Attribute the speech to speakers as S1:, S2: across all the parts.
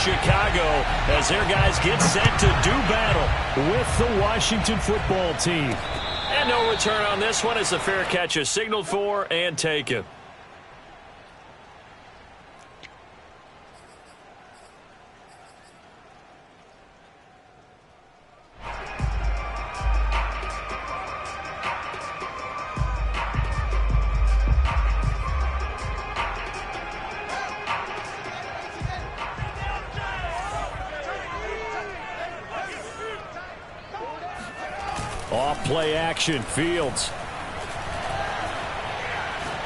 S1: Chicago as their guys get set to do battle with the Washington football team. And no return on this one as the fair catch is signaled for and taken. Off-play action, Fields.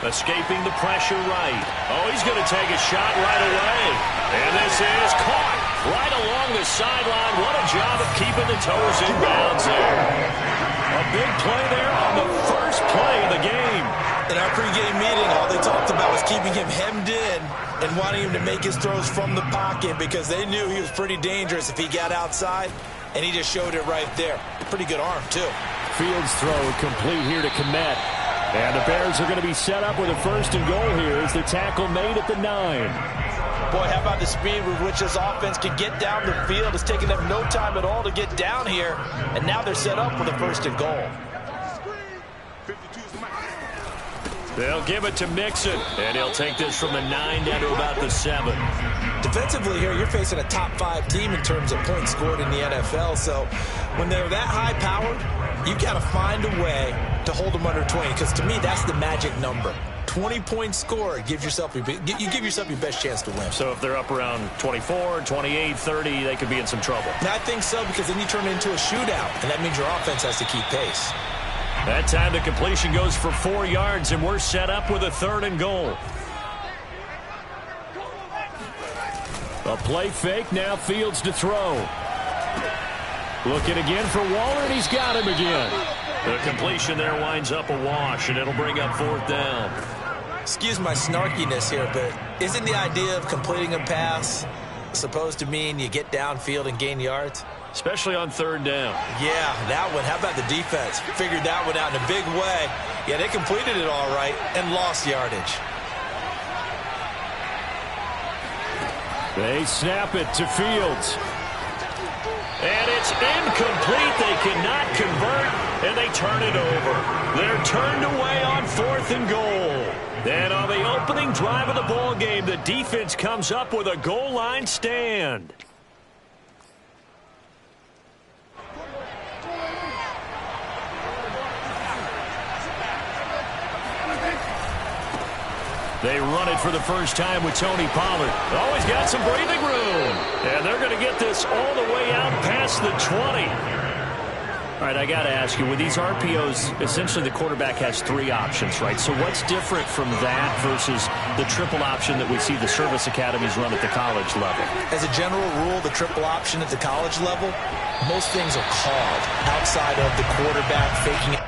S1: Escaping the pressure right. Oh, he's going to take a shot right away. And this is caught right along the sideline. What a job of keeping the toes in bounds there. A big play there on the first play of the game.
S2: In our pregame meeting, all they talked about was keeping him hemmed in and wanting him to make his throws from the pocket because they knew he was pretty dangerous if he got outside, and he just showed it right there. Pretty good arm, too.
S1: Fields throw complete here to Komet. And the Bears are going to be set up with a first and goal here as the tackle made at the 9.
S2: Boy, how about the speed with which this offense can get down the field? It's taken them no time at all to get down here, and now they're set up with a first and goal.
S1: They'll give it to Mixon, and he'll take this from the 9 down to about the 7.
S2: Defensively here, you're facing a top-5 team in terms of points scored in the NFL, so when they're that high-powered, you've got to find a way to hold them under 20, because to me, that's the magic number. 20-point score gives yourself you give yourself your best chance to win.
S1: So if they're up around 24, 28, 30, they could be in some trouble.
S2: And I think so, because then you turn it into a shootout, and that means your offense has to keep pace.
S1: That time the completion goes for 4 yards, and we're set up with a 3rd and goal. A play fake, now Fields to throw. Looking again for Waller, and he's got him again. The completion there winds up a wash, and it'll bring up 4th down.
S2: Excuse my snarkiness here, but isn't the idea of completing a pass supposed to mean you get downfield and gain yards?
S1: Especially on 3rd down.
S2: Yeah, that one. How about the defense? Figured that one out in a big way. Yeah, they completed it all right and lost yardage.
S1: They snap it to Fields. And it's incomplete. They cannot convert, and they turn it over. They're turned away on 4th and goal. And on the opening drive of the ball game, the defense comes up with a goal line stand. They run it for the first time with Tony Pollard. Always got some breathing room. And they're going to get this all the way out past the 20. All right, I got to ask you, with these RPOs, essentially the quarterback has 3 options, right? So what's different from that versus the triple option that we see the service academies run at the college level?
S2: As a general rule, the triple option at the college level, most things are called outside of the quarterback faking it.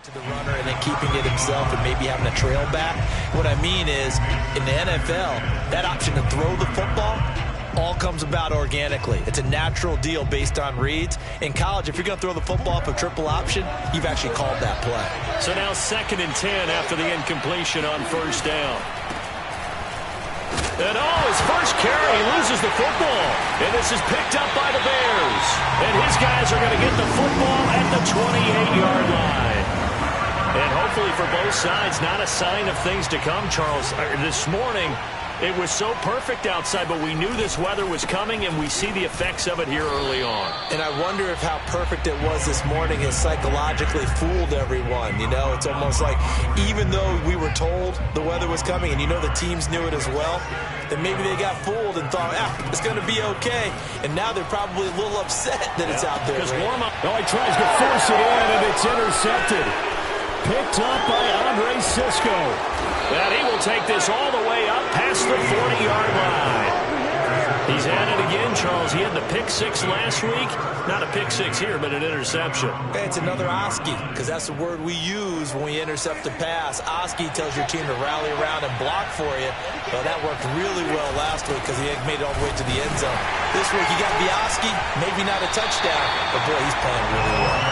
S2: To the runner and then keeping it himself and maybe having a trail back. What I mean is, in the NFL, that option to throw the football all comes about organically. It's a natural deal based on reads. In college, if you're going to throw the football up a triple option, you've actually called that play.
S1: So now 2nd and 10 after the incompletion on 1st down. And his first carry, he loses the football. And this is picked up by the Bears. And his guys are going to get the football at the 28-yard line. And hopefully for both sides, not a sign of things to come, Charles. This morning, it was so perfect outside, but we knew this weather was coming, and we see the effects of it here early on.
S2: And I wonder if how perfect it was this morning has psychologically fooled everyone. You know, it's almost like even though we were told the weather was coming, and you know the teams knew it as well, then maybe they got fooled and thought, it's going to be okay. And now they're probably a little upset that it's out there.
S1: Because warm-up, he tries to force it in, and it's intercepted. Picked up by Andre Cisco. And he will take this all the way up past the 40-yard line. He's at it again, Charles. He had the pick six last week. Not a pick six here, but an interception.
S2: Hey, it's another Oski, because that's the word we use when we intercept a pass. Oski tells your team to rally around and block for you. Well, that worked really well last week because he made it all the way to the end zone. This week he got the Oski, maybe not a touchdown, but boy, he's playing really well.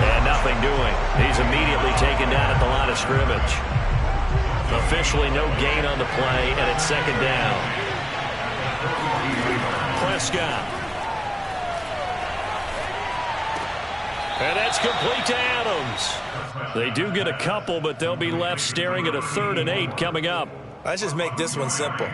S1: And nothing doing. He's immediately taken down at the line of scrimmage. Officially no gain on the play, and it's second down. Prescott. And that's complete to Adams. They do get a couple, but they'll be left staring at a 3rd and 8 coming up.
S2: Let's just make this one simple.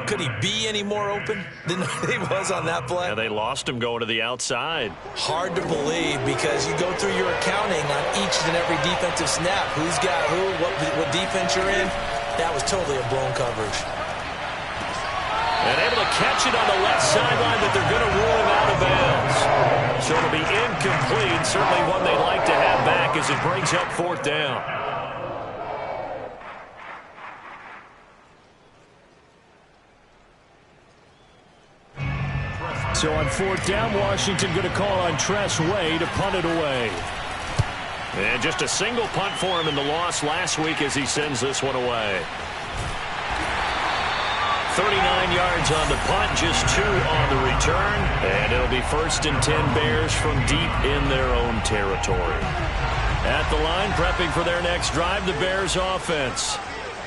S2: Could he be any more open than he was on that play?
S1: Yeah, they lost him going to the outside.
S2: Hard to believe because you go through your accounting on each and every defensive snap. Who's got who, what defense you're in. That was totally a blown coverage.
S1: And able to catch it on the left sideline, but they're going to rule him out of bounds. So it'll be incomplete. Certainly one they'd like to have back as it brings up 4th down. So on 4th down, Washington going to call on Tress Way to punt it away. And just a single punt for him in the loss last week as he sends this one away. 39 yards on the punt, just 2 on the return. And it'll be 1st and 10 Bears from deep in their own territory. At the line, prepping for their next drive, the Bears offense.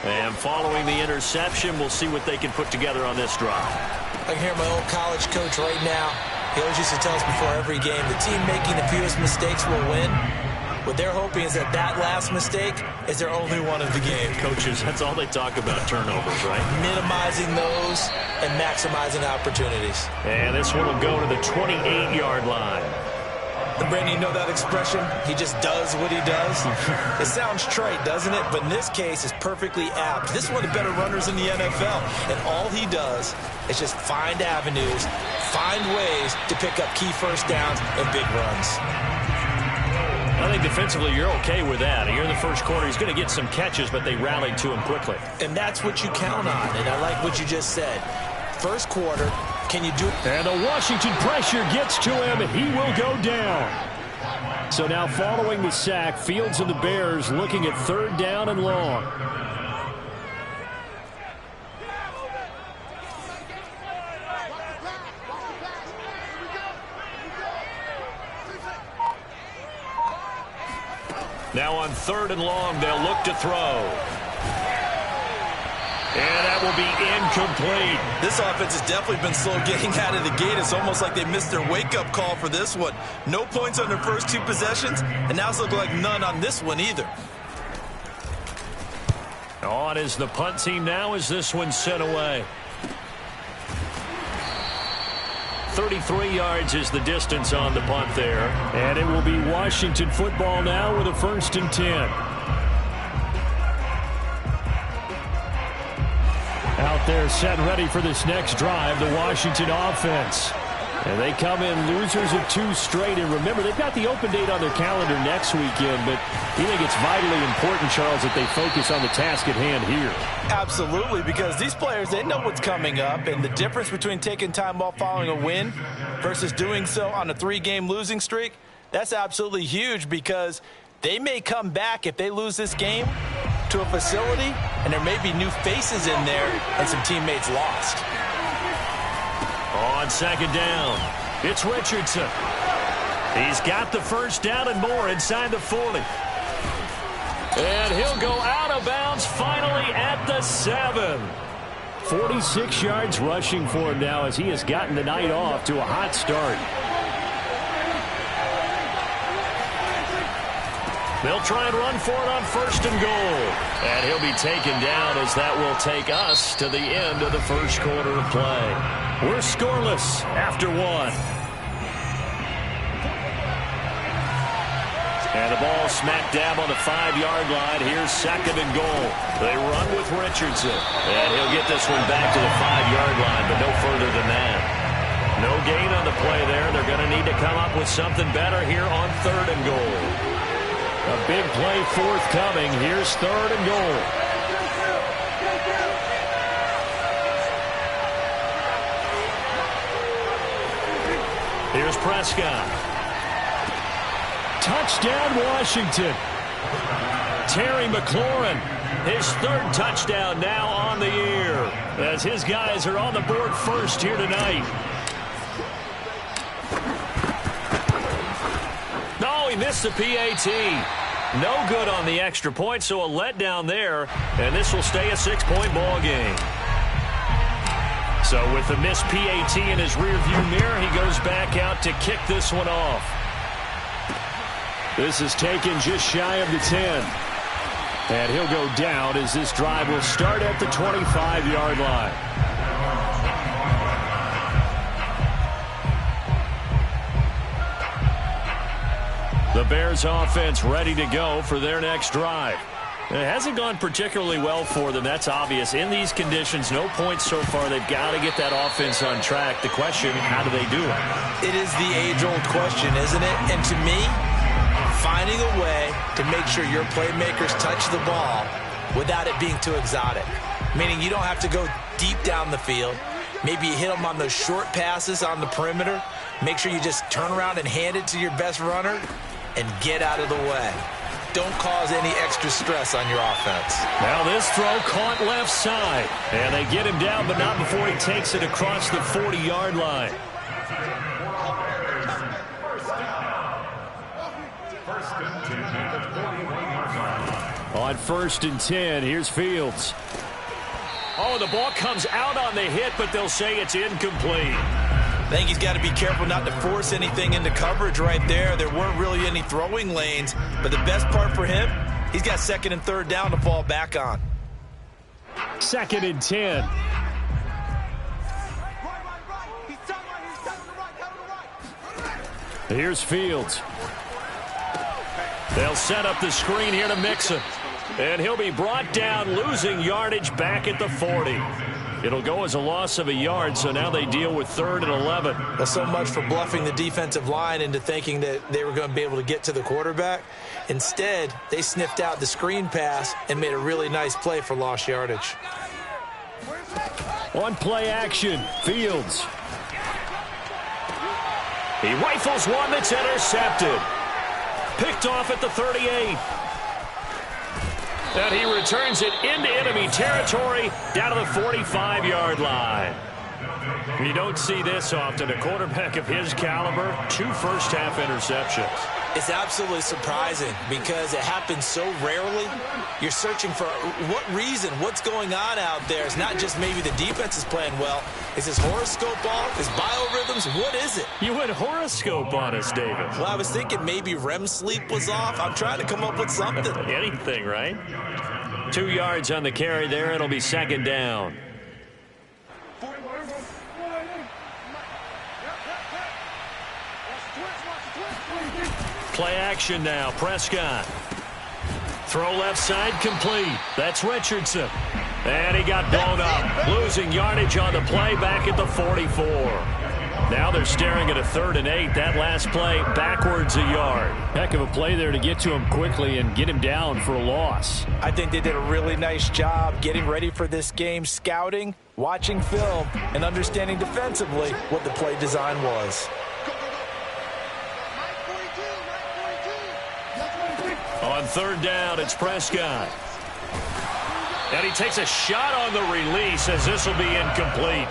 S1: And following the interception, we'll see what they can put together on this drive.
S2: I can hear my old college coach right now. He always used to tell us before every game, the team making the fewest mistakes will win. What they're hoping is that last mistake is their only one of the game.
S1: Coaches, that's all they talk about, turnovers, right?
S2: Minimizing those and maximizing opportunities.
S1: And this one will go to the 28-yard line.
S2: And Brandon, you know that expression? He just does what he does. It sounds trite, doesn't it? But in this case, it's perfectly apt. This is one of the better runners in the NFL. And all he does is just find avenues, find ways to pick up key first downs and big runs.
S1: I think defensively you're okay with that. Here in the first quarter, he's going to get some catches, but they rallied to him quickly.
S2: And that's what you count on. And I like what you just said. First quarter, can you do it?
S1: And the Washington pressure gets to him, and he will go down. So now following the sack, Fields and the Bears looking at 3rd down and long. Now on 3rd and long, they'll look to throw. And that will be incomplete.
S2: This offense has definitely been slow getting out of the gate. It's almost like they missed their wake-up call for this one. No points on their first 2 possessions, and now it's looking like none on this one either.
S1: On is the punt team now as this one's sent away. 33 yards is the distance on the punt there. And it will be Washington football now with a 1st and 10. Out there set ready for this next drive, the Washington offense. And they come in losers of 2 straight. And remember, they've got the open date on their calendar next weekend, but you think it's vitally important, Charles, that they focus on the task at hand here.
S2: Absolutely, because these players, they know what's coming up, and the difference between taking time off following a win versus doing so on a 3-game losing streak, that's absolutely huge because they may come back if they lose this game to a facility, and there may be new faces in there and some teammates lost.
S1: On 2nd down, it's Richardson. He's got the 1st down and more inside the 40. And he'll go out of bounds finally at the 7. 46 yards rushing for him now as he has gotten the night off to a hot start. They'll try and run for it on 1st and goal. And he'll be taken down as that will take us to the end of the first quarter of play. We're scoreless after 1. And the ball smack dab on the 5-yard line. Here's 2nd and goal. They run with Richardson. And he'll get this one back to the 5-yard line, but no further than that. No gain on the play there. They're going to need to come up with something better here on 3rd and goal. A big play forthcoming. Here's 3rd and goal. Prescott. Touchdown, Washington. Terry McLaurin, his third touchdown now on the year, as his guys are on the board first here tonight. No, he missed the PAT. No good on the extra point, so a letdown there, and this will stay a 6-point ball game. So with the missed PAT in his rearview mirror, he goes back out to kick this one off. This is taken just shy of the 10. And he'll go down as this drive will start at the 25-yard line. The Bears offense ready to go for their next drive. It hasn't gone particularly well for them. That's obvious. In these conditions, no points so far. They've got to get that offense on track. The question, how do they do it? It is the age-old question, isn't it? And to me, finding a way to make sure your playmakers touch the ball without it being too exotic. Meaning you don't have to go deep down the field. Maybe you hit them on those short passes on the perimeter. Make sure you just turn around and hand it to your best runner and get out of the way. Don't cause any extra stress on your offense. Now this throw caught left side. And they get him down, but not before he takes it across the 40-yard line. On 1st and 10, here's Fields. Oh, the ball comes out on the hit, but they'll say it's incomplete. I think he's got to be careful not to force anything into coverage right there. There weren't really any throwing lanes, but the best part for him, he's got 2nd and 3rd down to fall back on. 2nd and 10. Here's Fields. They'll set up the screen here to Mixon. And he'll be brought down, losing yardage back at the 40. It'll go as a loss of a yard, so now they deal with 3rd and 11. Well, so much for bluffing the defensive line into thinking that they were going to be able to get to the quarterback. Instead, they sniffed out the screen pass and made a really nice play for lost yardage. On play action, Fields. He rifles one that's intercepted. Picked off at the 38. And he returns it into enemy territory down to the 45-yard line. You don't see this often. A quarterback of his caliber, 2 first-half interceptions. It's absolutely surprising because it happens so rarely. You're searching for what reason, what's going on out there. It's not just maybe the defense is playing well. Is his horoscope off? His biorhythms? What is it? You went horoscope on us, David. Well, I was thinking maybe REM sleep was off. I'm trying to come up with something. Anything, right? 2 yards on the carry there. It'll be 2nd down. Play action now. Prescott. Throw left side complete. That's Richardson. And he got blown up. Losing yardage on the play back at the 44. Now they're staring at a 3rd and 8. That last play backwards a yard. Heck of a play there to get to him quickly and get him down for a loss. I think they did a really nice job getting ready for this game, scouting, watching film, and understanding defensively what the play design was. On 3rd down, it's Prescott. And he takes a shot on the release as this will be incomplete.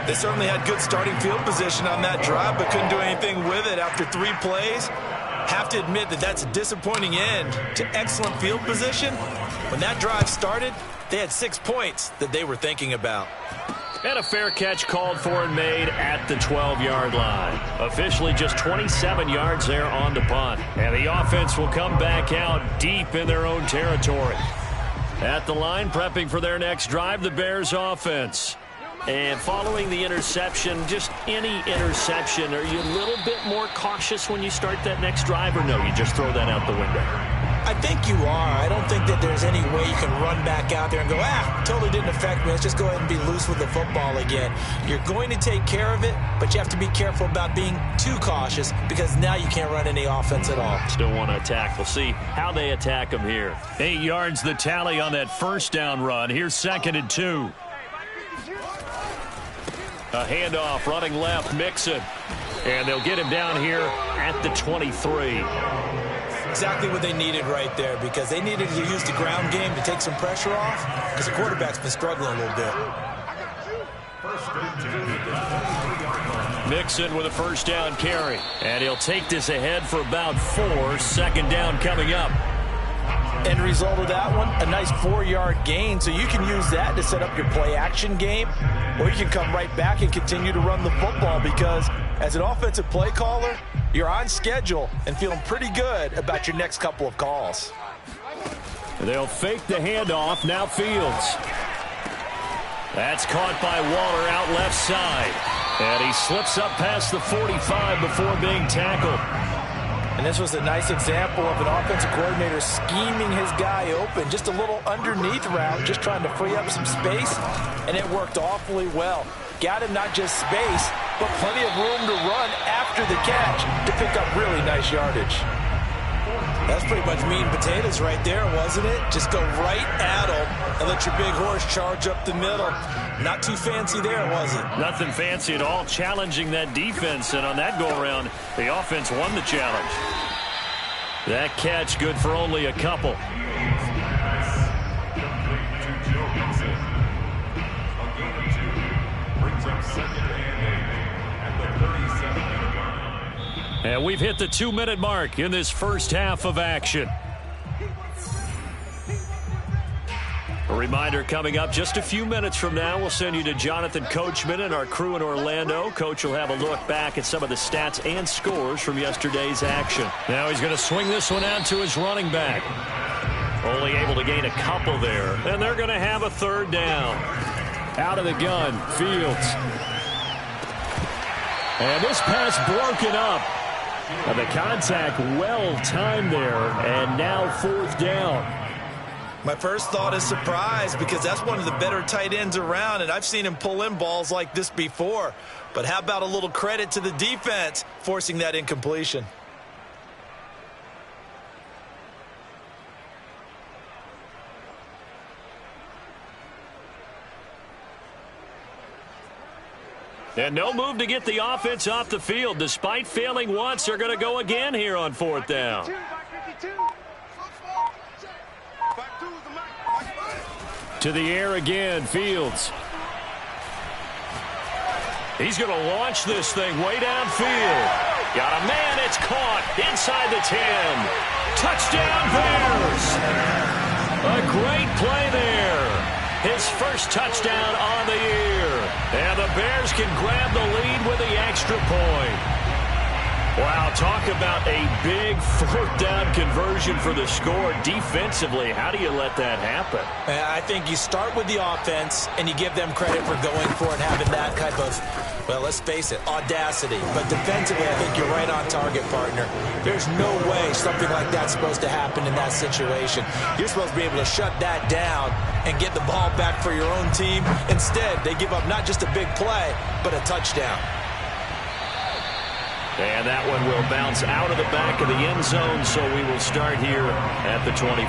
S1: They certainly had good starting field position on that drive, but couldn't do anything with it after 3 plays. Have to admit that that's a disappointing end to excellent field position. When that drive started, they had 6 points that they were thinking about. And a fair catch called for and made at the 12-yard line. Officially just 27 yards there on the punt. And the offense will come back out deep in their own territory. At the line, prepping for their next drive, the Bears offense. And following the interception, just any interception, are you a little bit more cautious when you start that next drive, or no, you just throw that out the window? I think you are. I don't think that there's any way you can run back out there and go, totally didn't affect me. Let's just go ahead and be loose with the football again. You're going to take care of it, but you have to be careful about being too cautious because now you can't run any offense at all. Still want to attack. We'll see how they attack them here. 8 yards the tally on that 1st down run. Here's 2nd and 2. A handoff running left, Mixon. And they'll get him down here at the 23.
S2: Exactly what they needed right there, because they needed to use the ground game to take some pressure off, because the quarterback's been struggling a little bit.
S1: Mixon with a first down carry. And he'll take this ahead for about 4. Second down coming up.
S2: End result of that one, a nice 4-yard gain. So you can use that to set up your play-action game, or you can come right back and continue to run the football, because as an offensive play caller, you're on schedule and feeling pretty good about your next couple of calls.
S1: They'll fake the handoff. Now Fields. That's caught by Waller out left side. And he slips up past the 45 before being tackled.
S2: And this was a nice example of an offensive coordinator scheming his guy open. Just a little underneath route, just trying to free up some space, and it worked awfully well. Got him not just space, but plenty of room to run after the catch to pick up really nice yardage. That's pretty much meat and potatoes right there, wasn't it? Just go right at him and let your big horse charge up the middle. Not too fancy there, was it?
S1: Nothing fancy at all, challenging that defense. And on that go-around, the offense won the challenge. That catch good for only a couple. And we've hit the 2-minute mark in this first half of action. A reminder coming up just a few minutes from now, we'll send you to Jonathan Coachman and our crew in Orlando. Coach will have a look back at some of the stats and scores from yesterday's action. Now he's going to swing this one out to his running back. Only able to gain a couple there. And they're going to have a third down. Out of the gun, Fields. And this pass broken up. And the contact well-timed there, and now fourth down.
S2: My first thought is surprise, because that's one of the better tight ends around, and I've seen him pull in balls like this before. But how about a little credit to the defense forcing that incompletion?
S1: And no move to get the offense off the field. Despite failing once, they're going to go again here on fourth down. To the air again, Fields. He's going to launch this thing way downfield. Got a man, it's caught inside the 10. Touchdown, Bears. A great play there. His first touchdown on the year. And the Bears can grab the lead with the extra point. Wow, talk about a big fourth down conversion for the score. Defensively, how do you let that happen?
S2: I think you start with the offense, and you give them credit for going for it and having that type of, well, let's face it, audacity. But defensively, I think you're right on target, partner. There's no way something like that's supposed to happen in that situation. You're supposed to be able to shut that down and get the ball back for your own team. Instead, they give up not just a big play, but a touchdown.
S1: And that one will bounce out of the back of the end zone, so we will start here at the 25.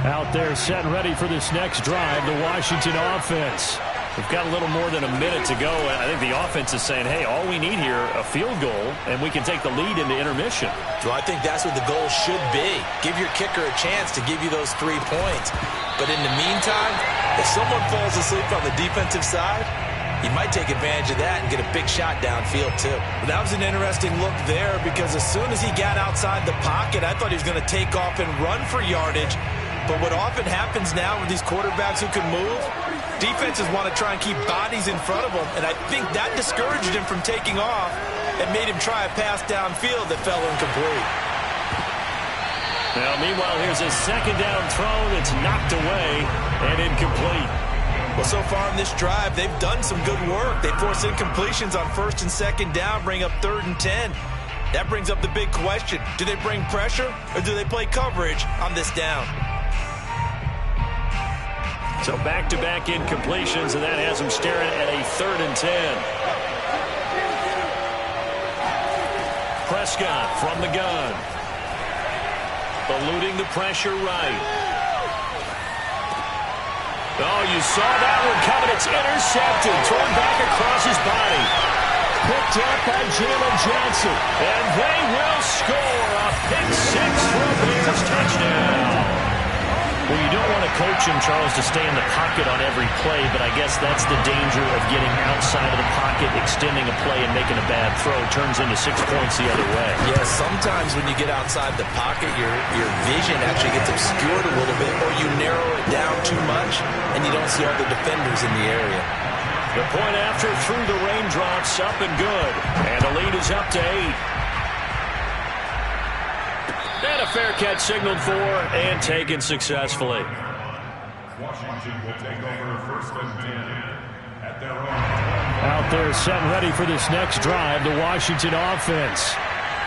S1: Out there set and ready for this next drive, the Washington offense. We've got a little more than a minute to go, and I think the offense is saying, hey, all we need here, a field goal, and we can take the lead into intermission.
S2: Well, I think that's what the goal should be. Give your kicker a chance to give you those 3 points. But in the meantime, if someone falls asleep on the defensive side, he might take advantage of that and get a big shot downfield, too. But that was an interesting look there, because as soon as he got outside the pocket, I thought he was going to take off and run for yardage. But what often happens now with these quarterbacks who can move, defenses want to try and keep bodies in front of them, and I think that discouraged him from taking off and made him try a pass downfield that fell incomplete.
S1: Now, meanwhile, here's a second down throw that's knocked away and incomplete.
S2: Well, so far in this drive, they've done some good work. They force incompletions on first and second down, bring up 3rd and 10. That brings up the big question. Do they bring pressure, or do they play coverage on this down?
S1: So back-to-back incompletions, and that has them staring at a 3rd and 10. Prescott from the gun. Eluding the pressure right. Oh, you saw that one coming. It's intercepted. Thrown back across his body. Picked up by Jalen Johnson. And they will score a pick six for a Bears touchdown. Well, you don't want to coach him, Charles, to stay in the pocket on every play, but I guess that's the danger of getting outside of the pocket, extending a play, and making a bad throw. Turns into 6 points the other way.
S2: Yeah, sometimes when you get outside the pocket, your vision actually gets obscured a little bit, or you narrow it down too much, and you don't see all the defenders in the area.
S1: The point after through the raindrops, up and good. And the lead is up to 8. And a fair catch signaled for and taken successfully.
S3: Washington will take over first and 10 at their own.
S1: Out there set and ready for this next drive, the Washington offense.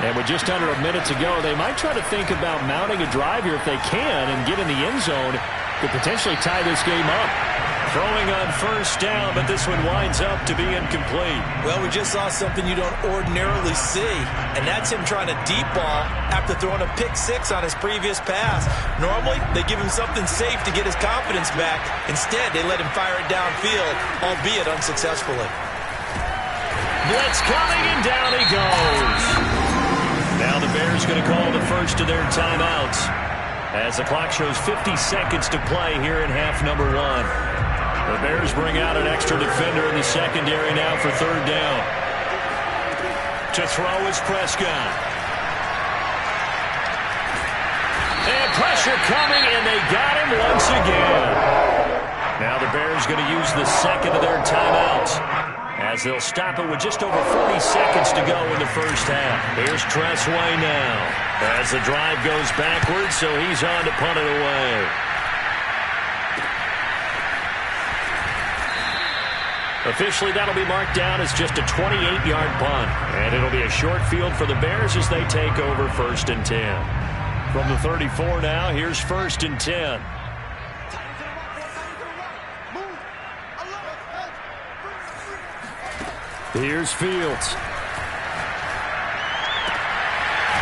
S1: And with just under a minute to go, they might try to think about mounting a drive here if they can and get in the end zone. Could potentially tie this game up. Throwing on first down, but this one winds up to be incomplete.
S2: Well, we just saw something you don't ordinarily see, and that's him trying to deep ball after throwing a pick six on his previous pass. Normally, they give him something safe to get his confidence back. Instead, they let him fire it downfield, albeit unsuccessfully.
S1: Blitz coming, and down he goes. Now the Bears going to call the first of their timeouts as the clock shows 50 seconds to play here in half number 1. The Bears bring out an extra defender in the secondary now for third down. To throw is Prescott. And pressure coming, and they got him once again. Now the Bears going to use the second of their timeouts as they'll stop it with just over 40 seconds to go in the first half. Here's Tressway now as the drive goes backwards, so he's on to punt it away. Officially, that'll be marked down as just a 28-yard punt. And it'll be a short field for the Bears as they take over first and 10. From the 34 now, here's first and 10. Here's Fields.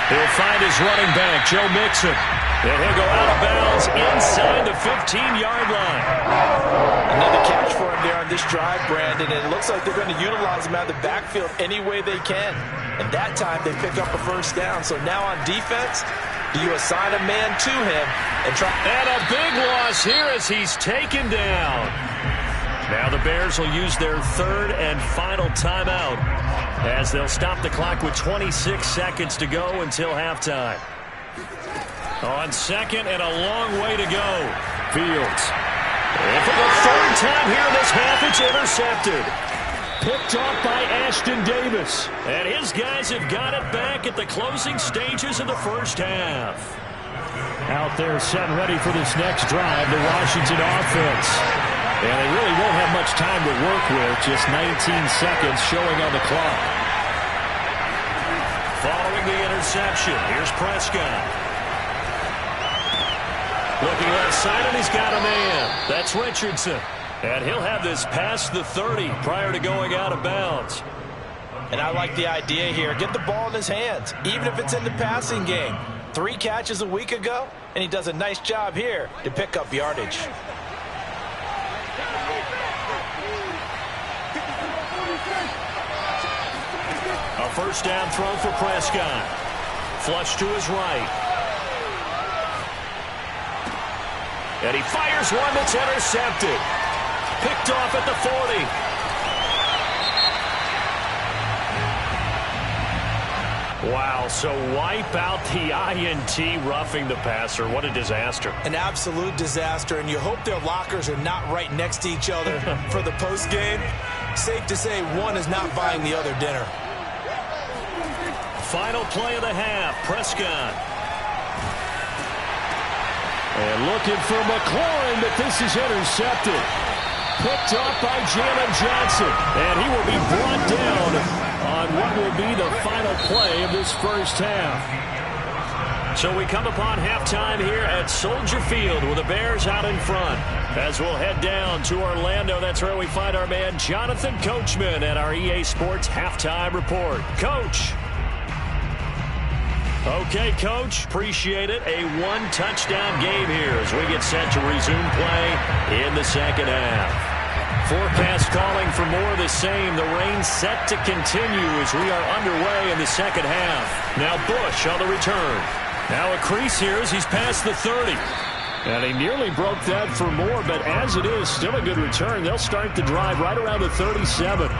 S1: He'll find his running back, Joe Mixon. And he'll go out of bounds inside the 15-yard line.
S2: Another catch for him there on this drive, Brandon, and it looks like they're going to utilize him out of the backfield any way they can. And that time they pick up a first down. So now on defense, do you assign a man to him and try?
S1: And a big loss here as he's taken down. Now the Bears will use their third and final timeout as they'll stop the clock with 26 seconds to go until halftime. On second and a long way to go. Fields. And for the third time here in this half, it's intercepted. Picked off by Ashton Davis. And his guys have got it back at the closing stages of the first half. Out there set and ready for this next drive, the Washington offense. And they really won't have much time to work with, just 19 seconds showing on the clock. Following the interception, here's Prescott. Looking left side, and he's got a man. That's Richardson. And he'll have this past the 30 prior to going out of bounds.
S2: And I like the idea here. Get the ball in his hands, even if it's in the passing game. 3 catches a week ago, and he does a nice job here to pick up yardage.
S1: A first down throw for Prescott. Flush to his right. And he fires one that's intercepted. Picked off at the 40. Wow, so wipe out the INT, roughing the passer. What a disaster.
S2: An absolute disaster, and you hope their lockers are not right next to each other for the postgame. Safe to say one is not buying the other dinner.
S1: Final play of the half, Prescott. And looking for McLaurin, but this is intercepted. Picked off by Jalen Johnson. And he will be brought down on what will be the final play of this first half. So we come upon halftime here at Soldier Field with the Bears out in front. As we'll head down to Orlando, that's where we find our man Jonathan Coachman at our EA Sports Halftime Report. Coach. Okay, Coach, appreciate it. A one-touchdown game here as we get set to resume play in the second half. Forecast calling for more of the same. The rain set to continue as we are underway in the second half. Now Bush on the return. Now a crease here as he's past the 30. And he nearly broke that for more, but as it is, still a good return. They'll start the drive right around the 37.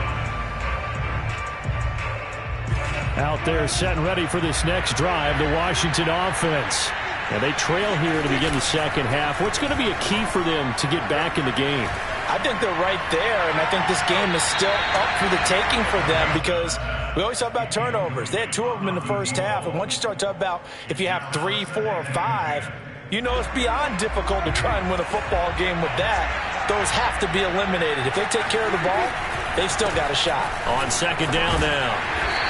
S1: Out there set and ready for this next drive, the Washington offense. And they trail here to begin the second half. What's going to be a key for them to get back in the game?
S2: I think they're right there, and I think this game is still up for the taking for them because we always talk about turnovers. They had 2 of them in the first half, and once you start talking about if you have 3, 4, or 5, you know it's beyond difficult to try and win a football game with that. Those have to be eliminated. If they take care of the ball, they've still got a shot.
S1: On second down now,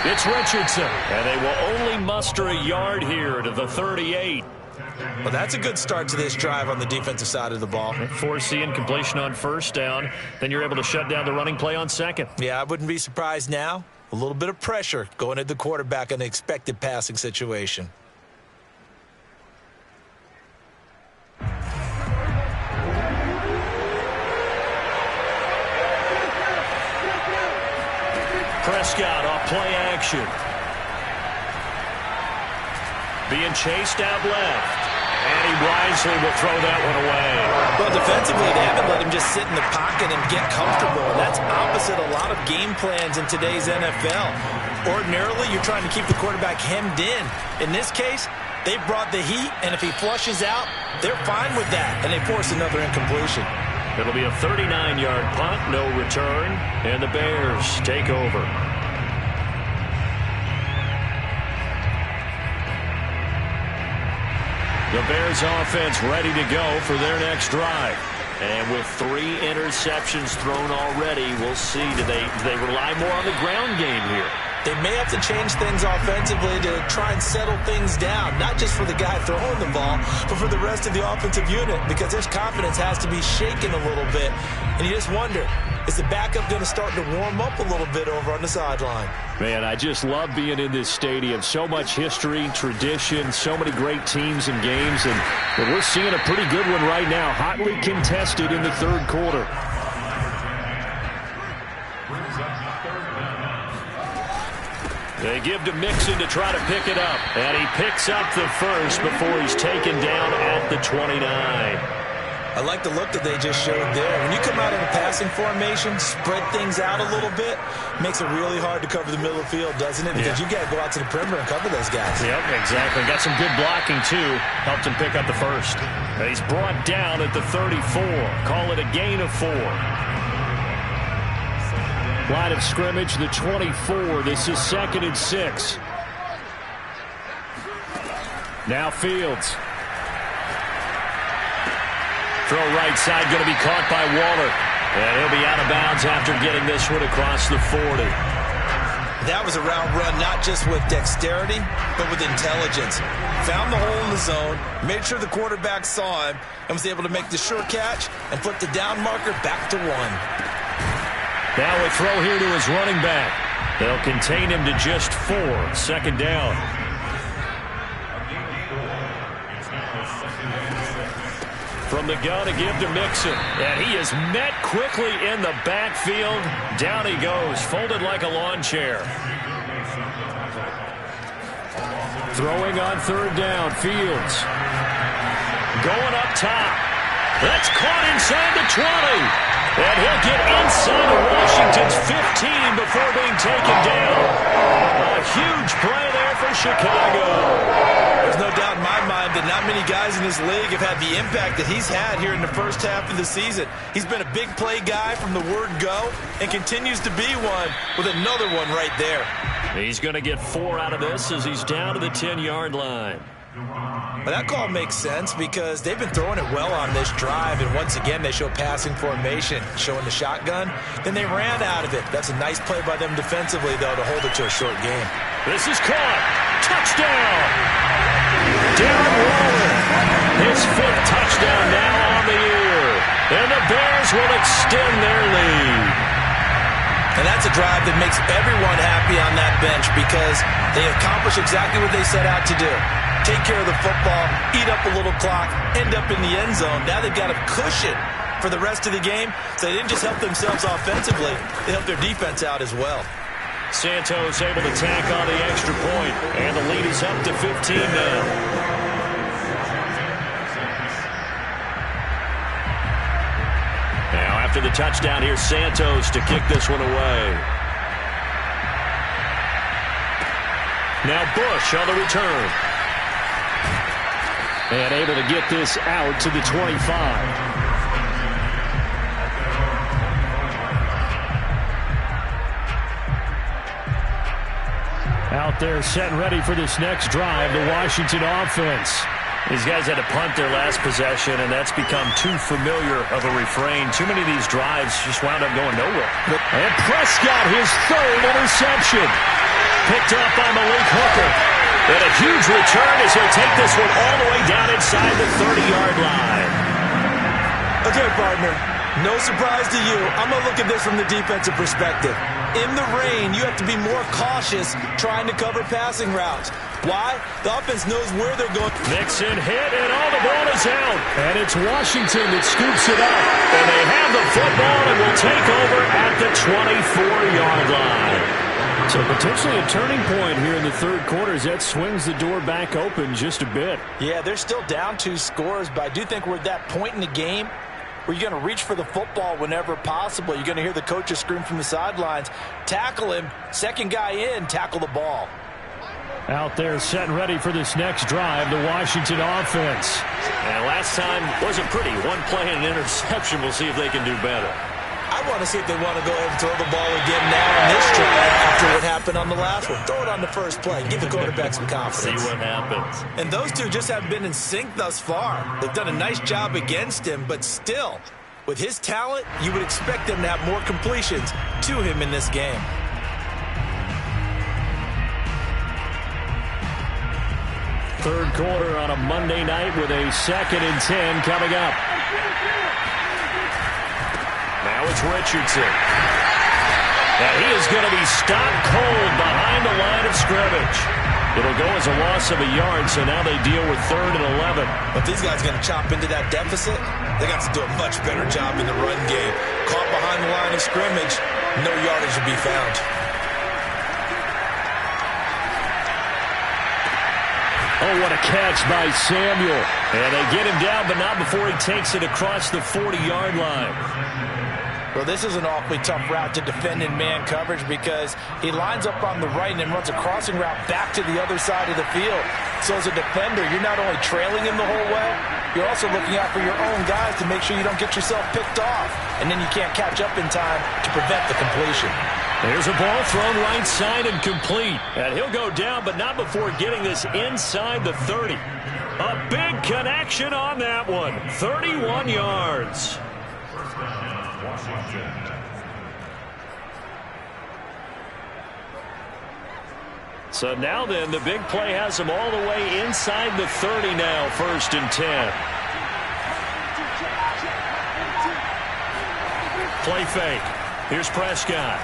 S1: it's Richardson, and they will only muster a yard here to the 38.
S2: Well, that's a good start to this drive on the defensive side of the ball.
S1: Force the incompletion on first down. Then you're able to shut down the running play on second.
S2: Yeah, I wouldn't be surprised now. A little bit of pressure going at the quarterback in an expected passing situation.
S1: Prescott off play action. Being chased out left. And he wisely will throw that one away.
S2: Well, defensively, they haven't let him just sit in the pocket and get comfortable. And that's opposite a lot of game plans in today's NFL. Ordinarily, you're trying to keep the quarterback hemmed in. In this case, they brought the heat, and if he flushes out, they're fine with that. And they force another incompletion.
S1: It'll be a 39-yard punt, no return, and the Bears take over. The Bears offense ready to go for their next drive. And with 3 interceptions thrown already, we'll see. Do they rely more on the ground game here?
S2: They may have to change things offensively to try and settle things down, not just for the guy throwing the ball, but for the rest of the offensive unit, because their confidence has to be shaken a little bit. And you just wonder, is the backup going to start to warm up a little bit over on the sideline?
S1: Man, I just love being in this stadium. So much history, tradition, so many great teams and games, and we're seeing a pretty good one right now, hotly contested in the third quarter. They give to Mixon to try to pick it up. And he picks up the first before he's taken down at the 29.
S2: I like the look that they just showed there. When you come out in a passing formation, spread things out a little bit, makes it really hard to cover the middle of the field, doesn't it? Because you got to go out to the perimeter and cover those guys.
S1: Yep, exactly. Got some good blocking, too. Helped him pick up the first. And he's brought down at the 34. Call it a gain of 4. Line of scrimmage, the 24. This is 2nd and 6. Now Fields. Throw right side, going to be caught by Waller. And he'll be out of bounds after getting this one across the 40.
S2: That was a route run, not just with dexterity, but with intelligence. Found the hole in the zone, made sure the quarterback saw him, and was able to make the sure catch and flip the down marker back to 1.
S1: Now a throw here to his running back. They'll contain him to just 4. 2nd down. From the gun to give to Mixon. And he is met quickly in the backfield. Down he goes, folded like a lawn chair. Throwing on 3rd down, Fields. Going up top. That's caught inside the 20. And he'll get inside of Washington's 15 before being taken down. A huge play there for Chicago.
S2: There's no doubt in my mind that not many guys in this league have had the impact that he's had here in the first half of the season. He's been a big play guy from the word go and continues to be one with another one right there.
S1: He's going to get 4 out of this as he's down to the 10-yard line.
S2: But that call makes sense because they've been throwing it well on this drive, and once again they show passing formation, showing the shotgun. Then they ran out of it. That's a nice play by them defensively, though, to hold it to a short game.
S1: This is caught. Touchdown! Darren Waller, his 5th touchdown now on the year. And the Bears will extend their lead.
S2: And that's a drive that makes everyone happy on that bench because they accomplish exactly what they set out to do. Take care of the football, eat up a little clock, end up in the end zone. Now they've got a cushion for the rest of the game. So they didn't just help themselves offensively, they helped their defense out as well.
S1: Santos able to tack on the extra point, and the lead is up to 15 now. Now after the touchdown, here's Santos to kick this one away. Now Bush on the return. And able to get this out to the 25. Out there set and ready for this next drive, the Washington offense. These guys had to punt their last possession, and that's become too familiar of a refrain. Too many of these drives just wound up going nowhere. And Prescott, his third interception. Picked up by Malik Hooker. And a huge return as he'll take this one all the way down inside the 30-yard line.
S2: Okay, partner, no surprise to you. I'm going to look at this from the defensive perspective. In the rain, you have to be more cautious trying to cover passing routes. Why? The offense knows where they're going.
S1: Mixon hit, and all the ball is out. And it's Washington that scoops it up. And they have the football and will take over at the 24-yard line. So potentially a turning point here in the third quarter as that swings the door back open just a bit.
S2: Yeah, they're still down 2 scores, but I do think we're at that point in the game where you're going to reach for the football whenever possible. You're going to hear the coaches scream from the sidelines. Tackle him. Second guy in, tackle the ball.
S1: Out there set and ready for this next drive, the Washington offense. And last time wasn't pretty. One play and an interception. We'll see if they can do better.
S2: I want to see if they want to go ahead and throw the ball again now in this drive after what happened on the last one. Throw it on the first play. Give the quarterback some confidence.
S1: See what happens.
S2: And those two just haven't been in sync thus far. They've done a nice job against him, but still, with his talent, you would expect them to have more completions to him in this game.
S1: Third quarter on a Monday night with a 2nd and 10 coming up. Now it's Richardson. And he is going to be stopped cold behind the line of scrimmage. It'll go as a loss of a yard, so now they deal with 3rd and 11.
S2: But these guys are going to chop into that deficit. They got to do a much better job in the run game. Caught behind the line of scrimmage, no yardage to be found.
S1: Oh, what a catch by Samuel. And they get him down, but not before he takes it across the 40-yard line.
S2: Well, this is an awfully tough route to defend in man coverage because he lines up on the right and then runs a crossing route back to the other side of the field. So as a defender, you're not only trailing him the whole way, you're also looking out for your own guys to make sure you don't get yourself picked off. And then you can't catch up in time to prevent the completion.
S1: There's a ball thrown right side and complete. And he'll go down, but not before getting this inside the 30. A big connection on that one. 31 yards. So now then, the big play has him all the way inside the 30 now, 1st and 10. Play fake. Here's Prescott.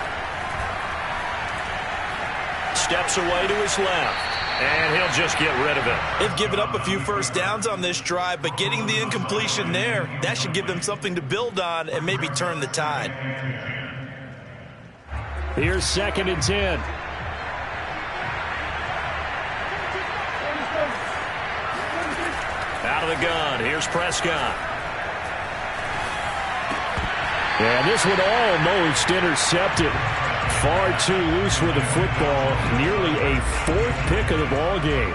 S1: Steps away to his left. And he'll just get rid of it.
S2: They've given up a few first downs on this drive, but getting the incompletion there, that should give them something to build on and maybe turn the tide.
S1: Here's 2nd and 10. Out of the gun. Here's Prescott. And this one almost intercepted. Far too loose with the football. Nearly a 4th pick of the ball game.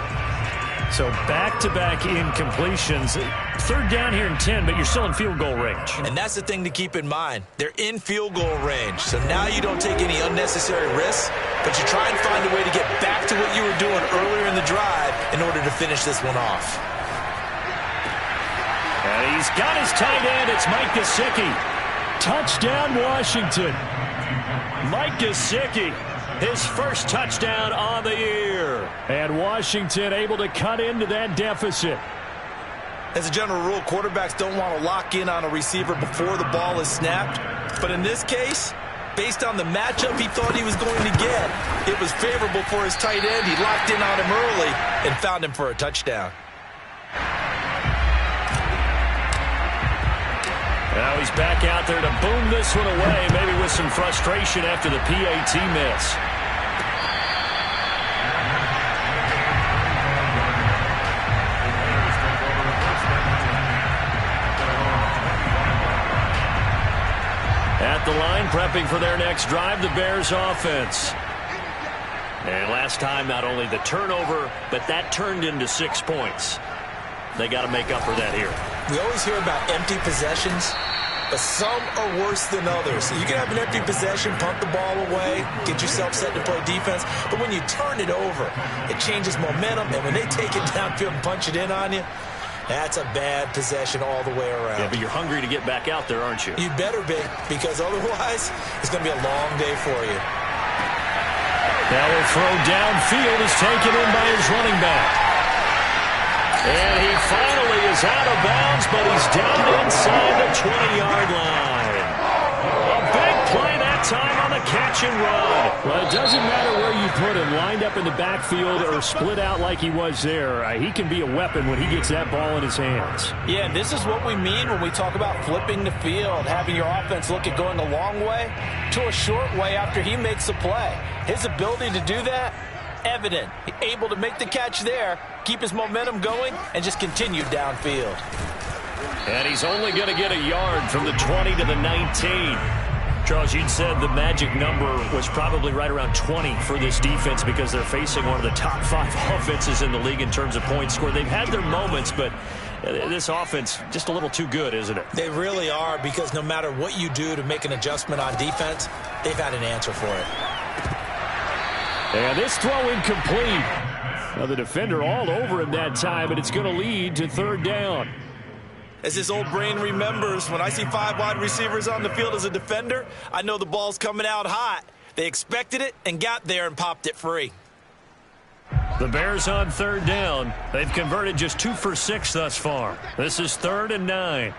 S1: So back-to-back incompletions. 3rd down here and 10, but you're still in field goal range.
S2: And that's the thing to keep in mind. They're in field goal range. So now you don't take any unnecessary risks, but you try and find a way to get back to what you were doing earlier in the drive in order to finish this one off.
S1: And he's got his tight end. It's Mike Gesicki. Touchdown, Washington. Mike Gesicki, his first touchdown on the year. And Washington able to cut into that deficit.
S2: As a general rule, quarterbacks don't want to lock in on a receiver before the ball is snapped. But in this case, based on the matchup he thought he was going to get. It was favorable for his tight end. He locked in on him early and found him for a touchdown.
S1: Now he's back out there to boom this one away, maybe with some frustration after the PAT miss. At the line, prepping for their next drive, the Bears offense. And last time, not only the turnover, but that turned into 6 points. They got to make up for that here.
S2: We always hear about empty possessions, but some are worse than others. You can have an empty possession, punt the ball away, get yourself set to play defense, but when you turn it over, it changes momentum, and when they take it downfield and punch it in on you, that's a bad possession all the way around.
S1: Yeah, but you're hungry to get back out there, aren't you?
S2: You better be, because otherwise, it's going to be a long day for you.
S1: Now a throw downfield is taken in by his running back. And he finally is out of bounds, but he's down inside the 20-yard line. A big play that time on the catch and run.
S4: Well, it doesn't matter where you put him, lined up in the backfield or split out like he was there. He can be a weapon when he gets that ball in his hands.
S5: Yeah, and this is what we mean when we talk about flipping the field, having your offense look at going a long way to a short way after he makes a play. His ability to do that, evident. Able to make the catch there, keep his momentum going, and just continue downfield.
S1: And he's only going to get a yard from the 20 to the 19. Charles, you'd said the magic number was probably right around 20 for this defense because they're facing one of the top 5 offenses in the league in terms of points scored. They've had their moments, but this offense just a little too good, isn't it?
S2: They really are, because no matter what you do to make an adjustment on defense, they've had an answer for it.
S4: And this throw incomplete. Now the defender all over him that time, and it's going to lead to third down.
S2: As his old brain remembers, when I see 5 wide receivers on the field as a defender, I know the ball's coming out hot. They expected it and got there and popped it free.
S1: The Bears on third down. They've converted just 2 for 6 thus far. This is 3rd and 9.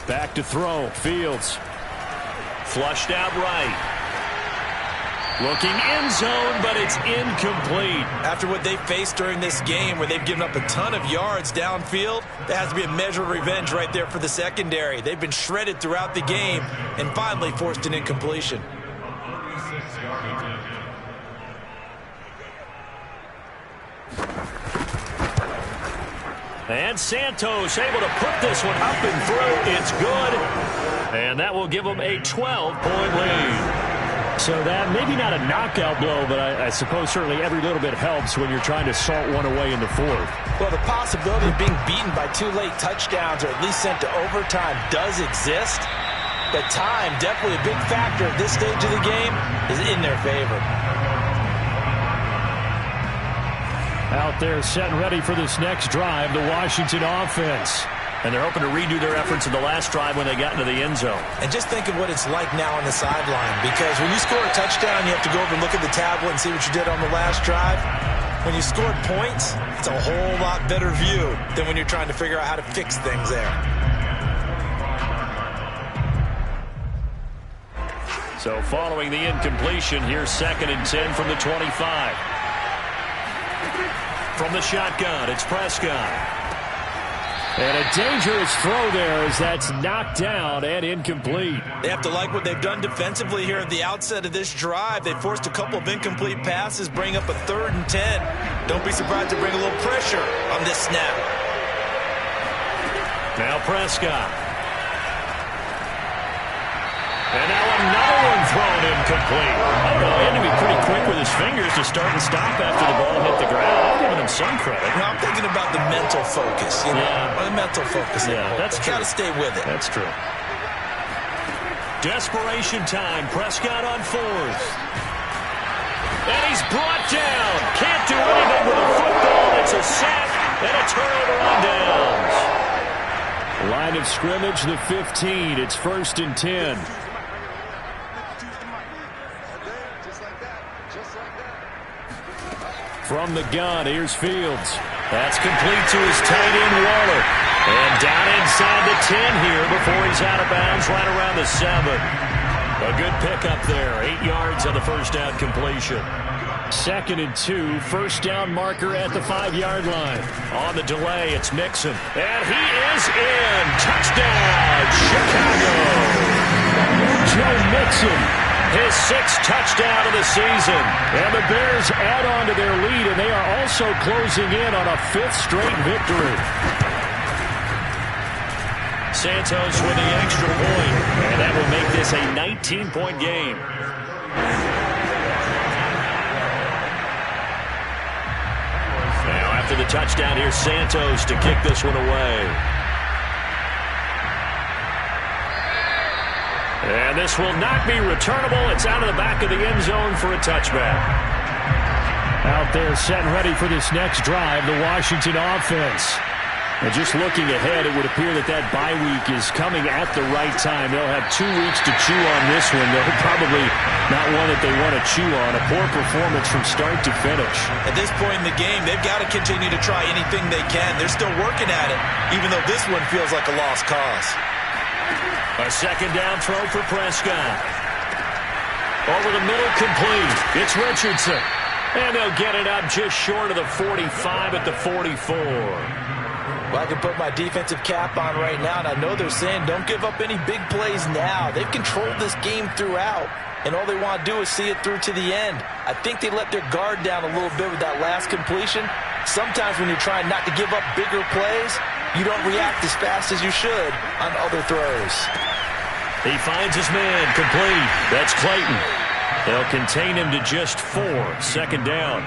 S4: Back to throw. Fields.
S1: Flushed out right. Looking end zone, but it's incomplete.
S2: After what they faced during this game, where they've given up a ton of yards downfield, there has to be a measure of revenge right there for the secondary. They've been shredded throughout the game and finally forced an incompletion.
S1: And Santos able to put this one up and through. It's good. And that will give them a 12-point lead.
S4: So that maybe not a knockout blow, but I suppose certainly every little bit helps when you're trying to salt one away in the fourth.
S5: Well, the possibility of being beaten by 2 late touchdowns or at least sent to overtime does exist. But time, definitely a big factor at this stage of the game, is in their favor.
S4: Out there set and ready for this next drive, the Washington offense.
S1: And they're hoping to redo their efforts in the last drive when they got into the end zone.
S2: And just think of what it's like now on the sideline, because when you score a touchdown, you have to go over and look at the tablet and see what you did on the last drive. When you scored points, it's a whole lot better view than when you're trying to figure out how to fix things there.
S1: So following the incompletion, here's 2nd and 10 from the 25. From the shotgun, it's Prescott.
S4: And a dangerous throw there as that's knocked down and incomplete.
S2: They have to like what they've done defensively here at the outset of this drive. They forced a couple of incomplete passes, bring up a 3rd and 10. Don't be surprised to bring a little pressure on this snap.
S1: Now Prescott. And now another one thrown incomplete. I don't know, he had to be pretty quick with his fingers to start and stop after the ball hit the ground. I'm giving him some credit.
S2: Now, I'm thinking about the mental focus, you know, the mental focus.
S1: Yeah, that's true.
S2: Got to stay with it.
S1: That's true. Desperation time. Prescott on 4th. And he's brought down. Can't do anything with the football. It's a sack and a turnover on downs.
S4: Line of scrimmage, the 15. It's 1st and 10. From the gun, here's Fields.
S1: That's complete to his tight end, Waller. And down inside the 10 here before he's out of bounds right around the 7. A good pickup there. 8 yards on the first down completion.
S4: 2nd and 2, first down marker at the 5-yard line.
S1: On the delay, it's Mixon. And he is in. Touchdown, Chicago.
S4: Joe Mixon.
S1: His 6th touchdown of the season.
S4: And the Bears add on to their lead, and they are also closing in on a 5th straight victory.
S1: Santos with the extra point, and that will make this a 19-point game. Now after the touchdown, here's Santos to kick this one away. And this will not be returnable. It's out of the back of the end zone for a touchback.
S4: Out there set and ready for this next drive, the Washington offense. And just looking ahead, it would appear that that bye week is coming at the right time. They'll have 2 weeks to chew on this one, though probably not one that they want to chew on. A poor performance from start to finish.
S2: At this point in the game, they've got to continue to try anything they can. They're still working at it, even though this one feels like a lost cause.
S1: A second down throw for Prescott. Over the middle, complete. It's Richardson. And they'll get it up just short of the 45 at the 44.
S5: Well, I can put my defensive cap on right now, and I know they're saying don't give up any big plays now. They've controlled this game throughout, and all they want to do is see it through to the end. I think they let their guard down a little bit with that last completion. Sometimes when you're trying not to give up bigger plays, you don't react as fast as you should on other throws.
S1: He finds his man, complete. That's Clayton. They'll contain him to just 4. Second down.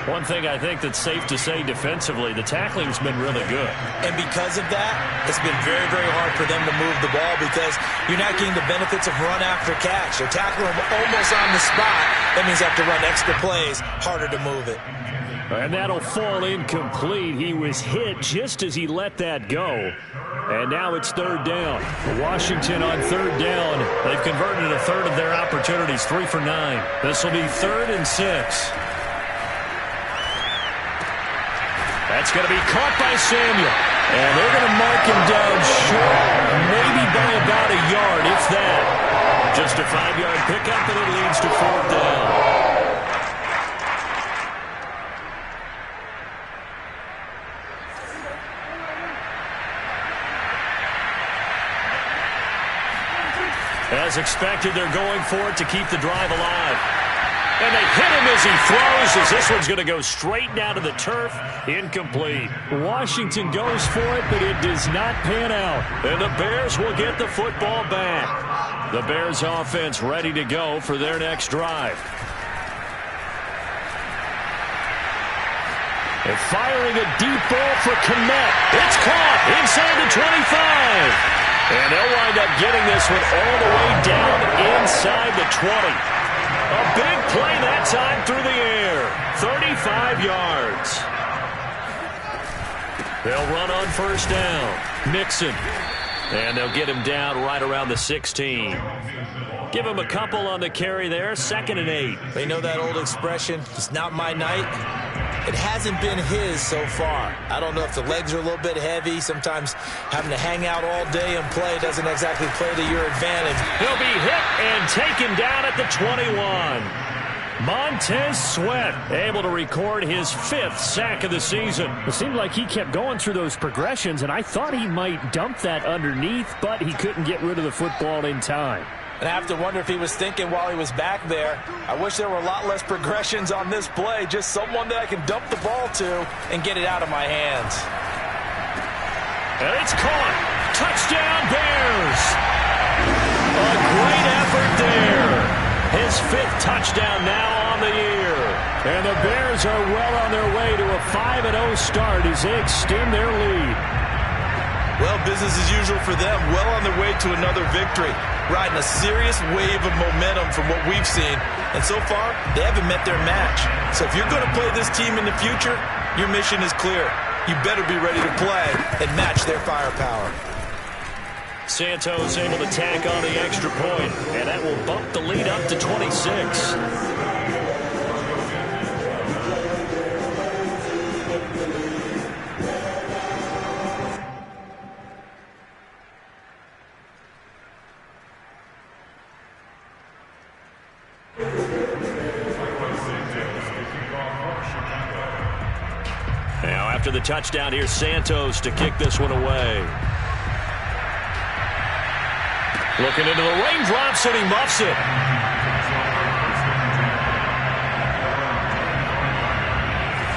S1: One thing I think that's safe to say defensively, the tackling's been really good.
S2: And because of that, it's been very, very hard for them to move the ball because you're not getting the benefits of run after catch. They're tackling him almost on the spot. That means they have to run extra plays, harder to move it.
S4: And that'll fall incomplete. He was hit just as he let that go. And now it's 3rd down. Washington on 3rd down.
S1: They've converted a third of their opportunities, 3 for 9. This will be 3rd and 6. That's going to be caught by Samuel. And they're going to mark him down short, maybe by about a yard, if that. Just a 5-yard pickup, and it leads to 4th down. As expected, they're going for it to keep the drive alive. And they hit him as he throws, as this one's going to go straight down to the turf. Incomplete.
S4: Washington goes for it, but it does not pan out.
S1: And the Bears will get the football back. The Bears offense ready to go for their next drive.
S4: They're firing a deep ball for Kmet.
S1: It's caught inside the 25. And they'll wind up getting this one all the way down inside the 20. A big play that time through the air. 35 yards. They'll run on 1st down. Mixon. And they'll get him down right around the 16. Give him a couple on the carry there. 2nd and 8.
S2: They know that old expression, it's not my night. It hasn't been his so far. I don't know if the legs are a little bit heavy. Sometimes having to hang out all day and play doesn't exactly play to your advantage.
S1: He'll be hit and taken down at the 21. Montez Sweat able to record his 5th sack of the season.
S4: It seemed like he kept going through those progressions, and I thought he might dump that underneath, but he couldn't get rid of the football in time.
S5: And I have to wonder if he was thinking while he was back there, I wish there were a lot less progressions on this play, just someone that I can dump the ball to and get it out of my hands.
S1: And it's caught. Touchdown, Bears. A great effort there. His 5th touchdown now on the year.
S4: And the Bears are well on their way to a 5-0 start as they extend their lead.
S2: Well, business as usual for them. Well on their way to another victory. Riding a serious wave of momentum from what we've seen. And so far, they haven't met their match. So if you're going to play this team in the future, your mission is clear. You better be ready to play and match their firepower.
S1: Santos able to tack on the extra point, and that will bump the lead up to 26. after the touchdown. Here's Santos to kick this one away. Looking into the raindrops, and he muffs it.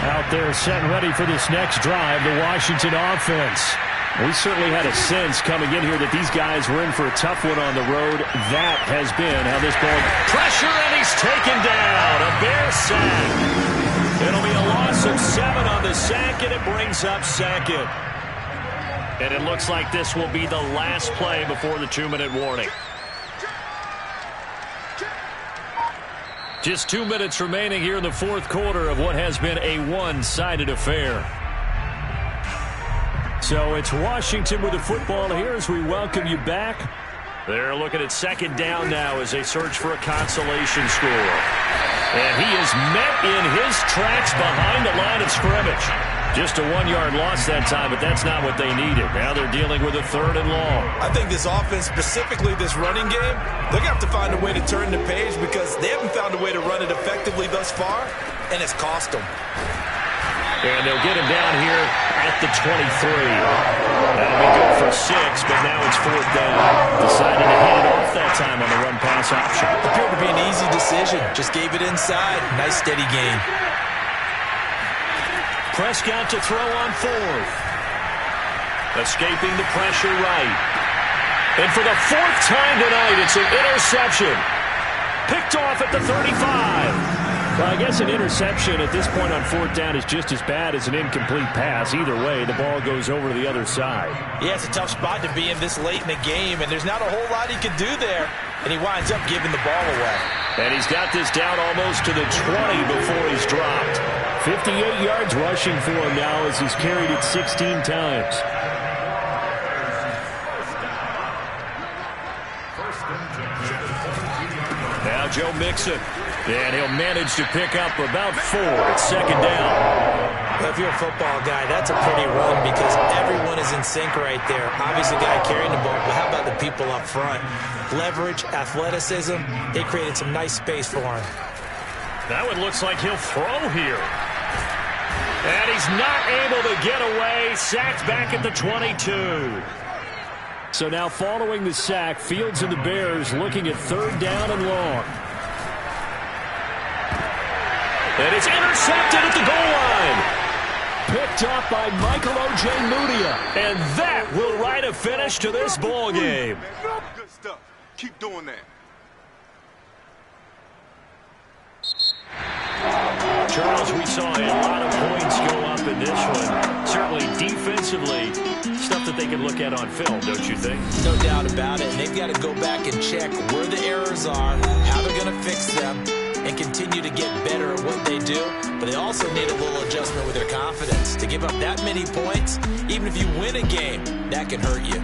S4: Out there set and ready for this next drive, the Washington offense. We certainly had a sense coming in here that these guys were in for a tough one on the road. That has been how this ball...
S1: Pressure, and he's taken down. A Bear sack. It'll be a loss of 7 on the sack, and it brings up second. And it looks like this will be the last play before the 2-minute warning. Just 2 minutes remaining here in the fourth quarter of what has been a one-sided affair. So it's Washington with the football here as we welcome you back. They're looking at second down now as they search for a consolation score. And he is met in his tracks behind the line of scrimmage. Just a 1-yard loss that time, but that's not what they needed. Now they're dealing with a 3rd and long.
S2: I think this offense, specifically this running game, they're going to have to find a way to turn the page because they haven't found a way to run it effectively thus far, and it's cost them.
S1: And they'll get him down here at the 23. That'll be good for 6, but now it's 4th down. Decided to hand it off that time on the run-pass option.
S2: Appeared to be an easy decision. Just gave it inside. Nice, steady gain.
S1: Prescott to throw on 4th. Escaping the pressure right. And for the 4th time tonight, it's an interception. Picked off at the 35.
S4: Well, I guess an interception at this point on 4th down is just as bad as an incomplete pass. Either way, the ball goes over to the other side.
S5: Yeah, it's a tough spot to be in this late in the game, and there's not a whole lot he can do there. And he winds up giving the ball away.
S1: And he's got this down almost to the 20 before he's dropped.
S4: 58 yards rushing for him now as he's carried it 16 times.
S1: Now Joe Mixon. And he'll manage to pick up about 4 at second down.
S2: Well, if you're a football guy, that's a pretty run because everyone is in sync right there. Obviously, the guy carrying the ball, but how about the people up front? Leverage, athleticism, they created some nice space for him.
S1: That one looks like he'll throw here. And he's not able to get away. Sacked back at the 22.
S4: So now following the sack, Fields and the Bears looking at 3rd down and long.
S1: And it's intercepted at the goal line.
S4: Picked up by Michael O.J. Mudia.
S1: And that will write a finish to this ball game.
S6: Good stuff. Keep doing that.
S1: Charles, we saw a lot of points go up in this one. Certainly defensively, stuff that they can look at on film, don't you think?
S2: No doubt about it. And they've got to go back and check where the errors are, how they're going to fix them, and continue to get better at what they do. But they also need a little adjustment with their confidence. To give up that many points, even if you win a game, that can hurt you.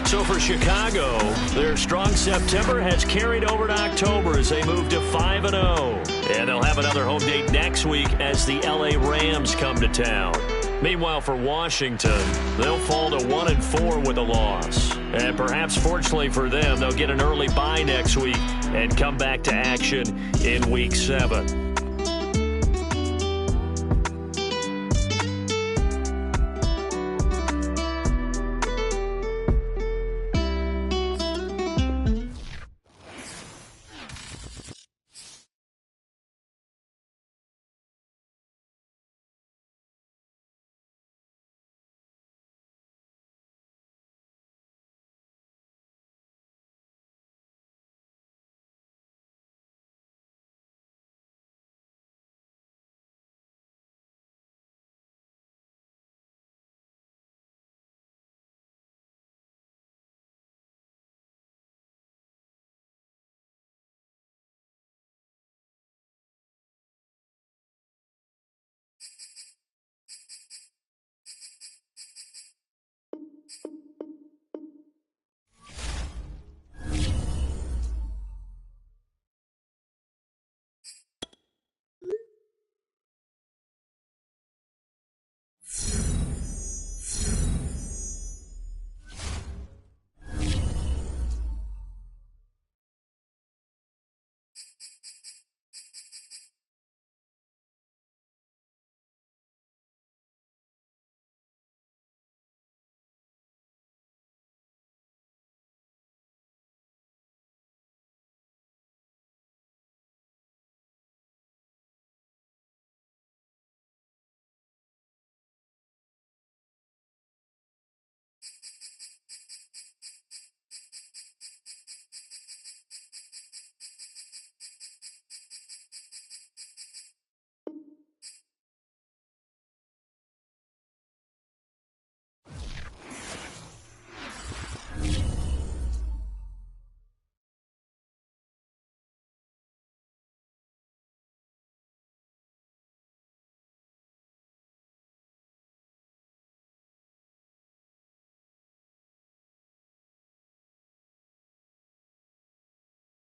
S1: So for Chicago, their strong September has carried over to October as they move to 5-0. And they'll have another home date next week as the LA Rams come to town. Meanwhile, for Washington, they'll fall to 1-4 with a loss. And perhaps fortunately for them, they'll get an early bye next week and come back to action in Week 7.